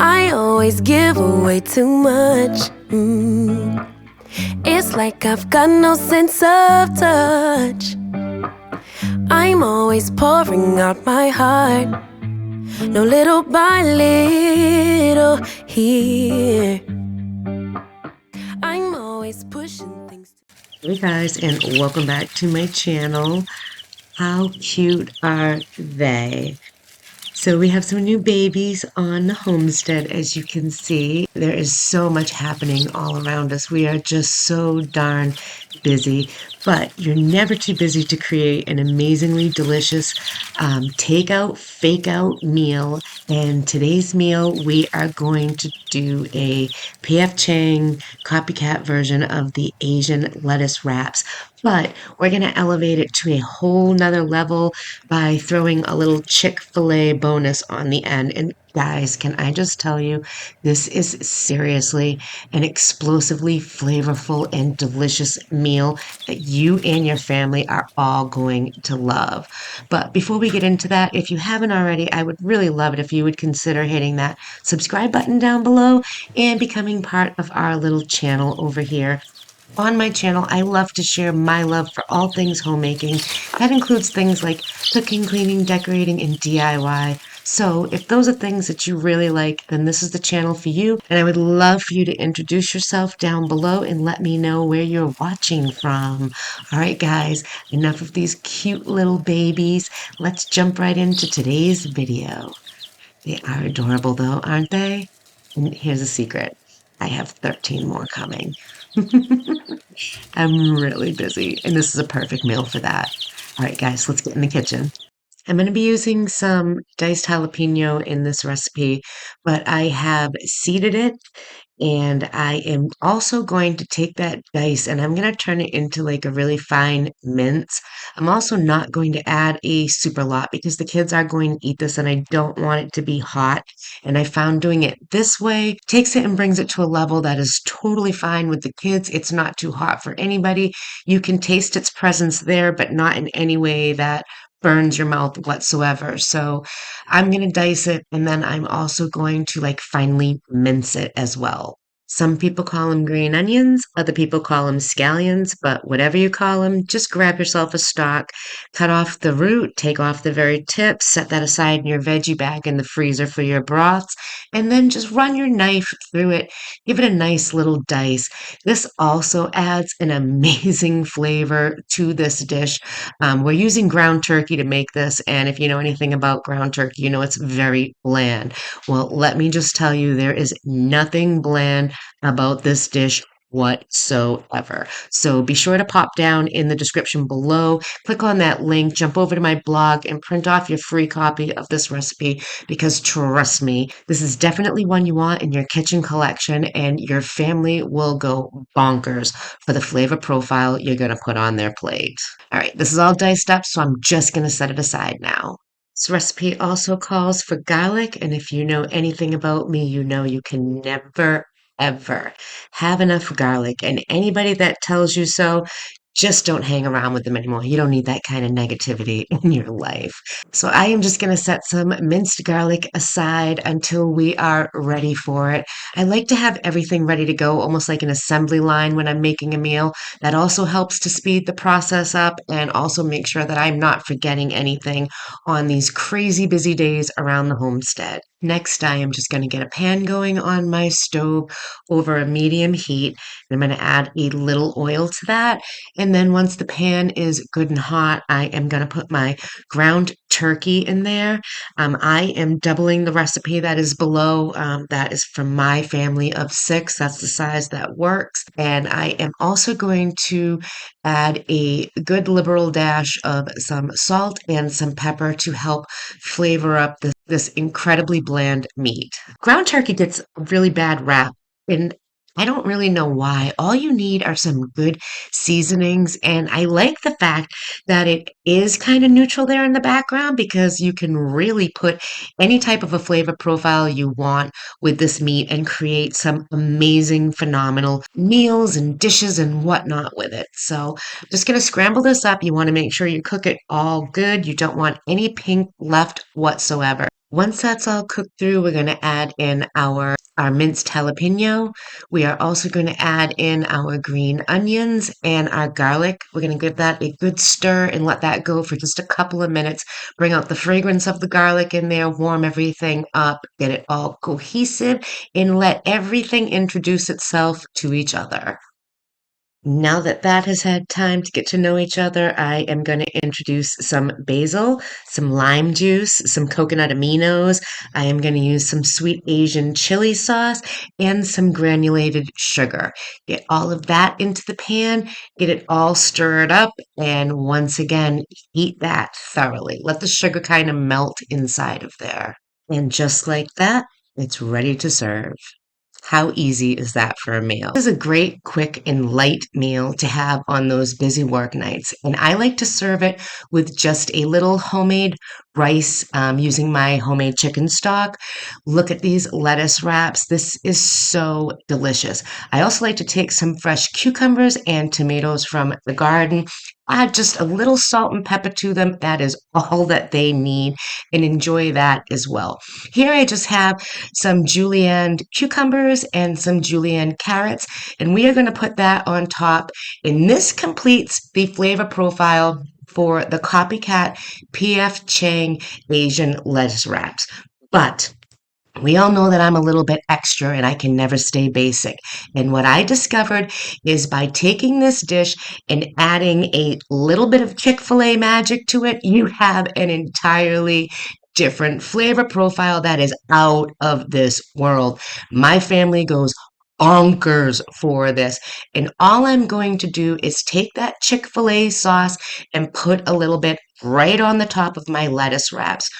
I always give away too much. It's like I've got no sense of touch. I'm always pouring out my heart, no little by little here. I'm always pushing things. Hey guys, and welcome back to my channel. How cute are they? So we have some new babies on the homestead, as you can see. There is so much happening all around us. We are just so darn busy, but you're never too busy to create an amazingly delicious takeout, fake-out meal. And today's meal, we are going to do a P.F. Chang copycat version of the Asian lettuce wraps. But we're going to elevate it to a whole nother level by throwing a little Chick-fil-A bonus on the end. And guys, can I just tell you, this is seriously an explosively flavorful and delicious meal that you and your family are all going to love. But before we get into that, if you haven't already, I would really love it if you would consider hitting that subscribe button down below and becoming part of our little channel over here. On my channel, I love to share my love for all things homemaking. That includes things like cooking, cleaning, decorating, and DIY. So if those are things that you really like, then this is the channel for you. And I would love for you to introduce yourself down below and let me know where you're watching from. All right, guys, enough of these cute little babies. Let's jump right into today's video. They are adorable though, aren't they? And here's a secret. I have 13 more coming. I'm really busy, and this is a perfect meal for that. All right, guys, let's get in the kitchen. I'm going to be using some diced jalapeno in this recipe, but I have seeded it, and I am also going to take that dice and I'm going to turn it into like a really fine mince. I'm also not going to add a super lot because the kids are going to eat this and I don't want it to be hot. And I found doing it this way takes it and brings it to a level that is totally fine with the kids. It's not too hot for anybody. You can taste its presence there, but not in any way that burns your mouth whatsoever. So I'm going to dice it and then I'm also going to like finely mince it as well. Some people call them green onions, other people call them scallions, but whatever you call them, just grab yourself a stalk, cut off the root, take off the very tip, set that aside in your veggie bag in the freezer for your broths, and then just run your knife through it. Give it a nice little dice. This also adds an amazing flavor to this dish. We're using ground turkey to make this, and if you know anything about ground turkey, you know it's very bland. Well, let me just tell you, there is nothing bland about this dish whatsoever. So be sure to pop down in the description below, click on that link, jump over to my blog, and print off your free copy of this recipe because trust me, this is definitely one you want in your kitchen collection, and your family will go bonkers for the flavor profile you're going to put on their plate. All right, this is all diced up, so I'm just going to set it aside now. This recipe also calls for garlic, and if you know anything about me, you know you can never, ever have enough garlic. And anybody that tells you so, just don't hang around with them anymore. You don't need that kind of negativity in your life. So I am just going to set some minced garlic aside until we are ready for it. I like to have everything ready to go, almost like an assembly line when I'm making a meal. That also helps to speed the process up and also make sure that I'm not forgetting anything on these crazy busy days around the homestead. Next, I am just going to get a pan going on my stove over a medium heat. And I'm going to add a little oil to that. And then once the pan is good and hot, I am going to put my ground turkey in there. I am doubling the recipe that is below. That is from my family of 6. That's the size that works. And I am also going to add a good liberal dash of some salt and some pepper to help flavor up this incredibly bland meat. Ground turkey gets a really bad rap. And I don't really know why. All you need are some good seasonings. And I like the fact that it is kind of neutral there in the background because you can really put any type of a flavor profile you want with this meat and create some amazing, phenomenal meals and dishes and whatnot with it. So I'm just going to scramble this up. You want to make sure you cook it all good. You don't want any pink left whatsoever. Once that's all cooked through, we're going to add in our minced jalapeno. We are also going to add in our green onions and our garlic. We're going to give that a good stir and let that go for just a couple of minutes. Bring out the fragrance of the garlic in there, warm everything up, get it all cohesive, and let everything introduce itself to each other. Now that that has had time to get to know each other, I am going to introduce some basil, some lime juice, some coconut aminos. I am going to use some sweet Asian chili sauce and some granulated sugar. Get all of that into the pan, get it all stirred up, and once again, heat that thoroughly. Let the sugar kind of melt inside of there. And just like that, it's ready to serve. How easy is that for a meal? This is a great, quick, and light meal to have on those busy work nights. And I like to serve it with just a little homemade rice using my homemade chicken stock. Look at these lettuce wraps. This is so delicious. I also like to take some fresh cucumbers and tomatoes from the garden. Add just a little salt and pepper to them. That is all that they need, and enjoy that as well. Here I just have some julienne cucumbers and some julienne carrots, and we are going to put that on top. And this completes the flavor profile for the Copycat PF Chang Asian lettuce wraps. But we all know that I'm a little bit extra and I can never stay basic. And what I discovered is by taking this dish and adding a little bit of Chick-fil-A magic to it, you have an entirely different flavor profile that is out of this world. My family goes bonkers for this. And all I'm going to do is take that Chick-fil-A sauce and put a little bit right on the top of my lettuce wraps.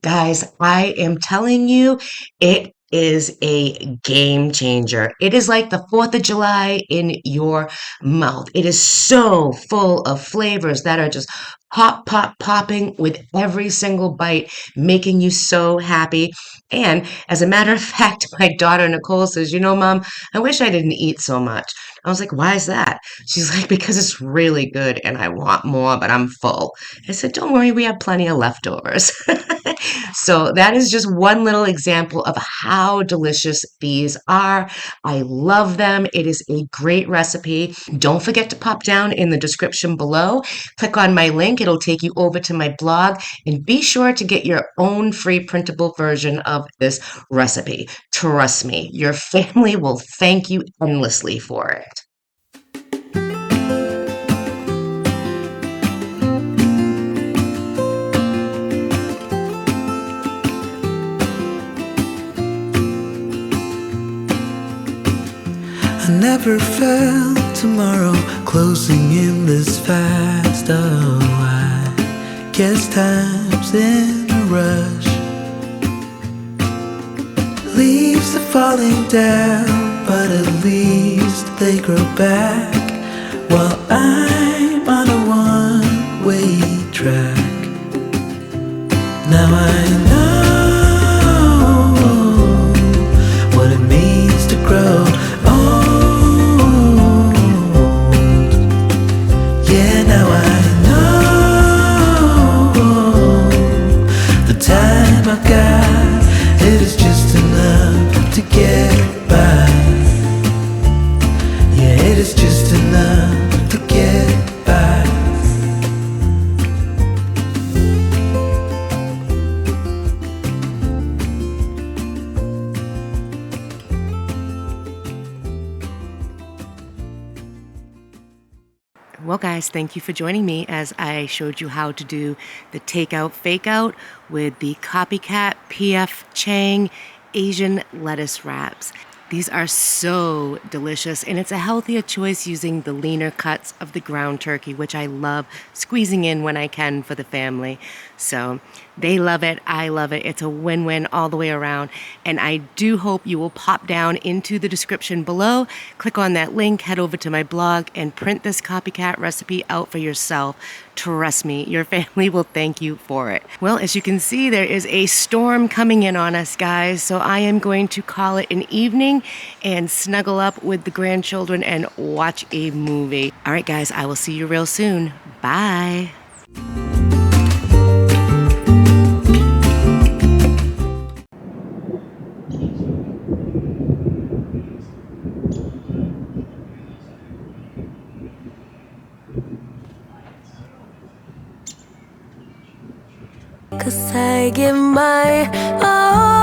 Guys, I am telling you, it is a game changer. It is like the 4th of July in your mouth. It is so full of flavors that are just pop, pop, popping with every single bite, making you so happy. And as a matter of fact, my daughter Nicole says, Mom, I wish I didn't eat so much. I was like, why is that? She's like, because it's really good and I want more, but I'm full. I said, don't worry, we have plenty of leftovers. So that is just one little example of how delicious these are. I love them. It is a great recipe. Don't forget to pop down in the description below. Click on my link. It'll take you over to my blog, and be sure to get your own free printable version of this recipe. Trust me, your family will thank you endlessly for it. I never felt tomorrow closing in this fast. Oh, I guess time's in a rush. Leaves are falling down, but at least they grow back, while I'm on a one-way track. Now I know what it means to grow old. Yeah, now I know the time I got, it is just enough to get by. Yeah, it is just enough to get by. Well, guys, thank you for joining me as I showed you how to do the Takeout Fakeout with the Copycat PF Chang Asian lettuce wraps. These are so delicious, and it's a healthier choice using the leaner cuts of the ground turkey, which I love squeezing in when I can for the family. So They love it. I love it. It's a win-win all the way around. And I do hope you will pop down into the description below, click on that link, head over to my blog, and print this copycat recipe out for yourself. Trust me, your family will thank you for it. Well, as you can see, there is a storm coming in on us, guys. So I am going to call it an evening and snuggle up with the grandchildren and watch a movie. All right, guys, I will see you real soon. Bye. 'Cause I give my all